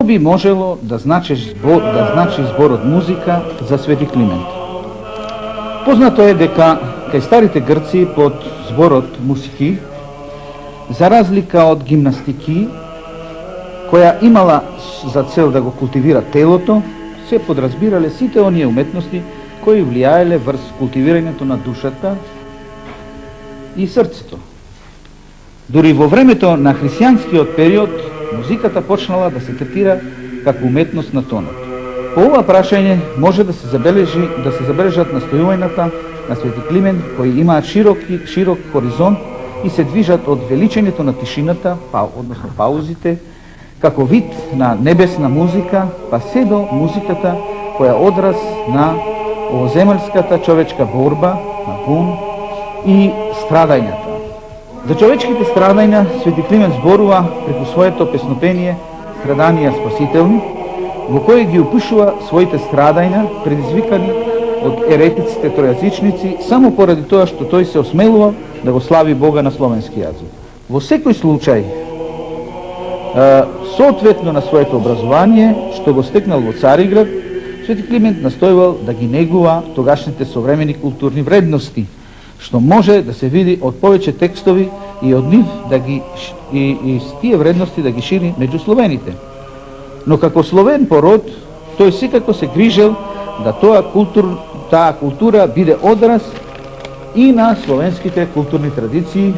би можело да значи зборот музика за Свети Климент. Познато е дека кај старите грци под зборот мусики, за разлика од гимнастики, која имала за цел да го култивира телото, се подразбирале сите оние уметности кои влијаеле врз култивирањето на душата и срцето. Дури во времето на христијанскиот период, музиката почнала да се третира како уметност на тонот. По ова прашање може да се забележат настојувањата на Свети Климент, кои имаат широк хоризонт и се движат од величењето на тишината, односно паузите, како вид на небесна музика, па се до музиката која одраз на овоземелската човечка борба, на бун и страдањата. За човечките страдања Свети Климент зборува преку своето песнопение "Страданија спасителни", во кој ги опишува своите страдања предизвикани од еретиците тројазичници само поради тоа што тој се осмелувал да го слави Бога на словенски јазик. Во секој случај, соодветно на своето образование, што го стекнал во Цариград, Свети Климент настојувал да ги негува тогашните современи културни вредности, што може да се види од повеќе текстови и од нив и тие вредности да ги шири меѓу словените. Но како словен по род, тој секако се грижел да таа култура биде одраз и на словенските културни традиции,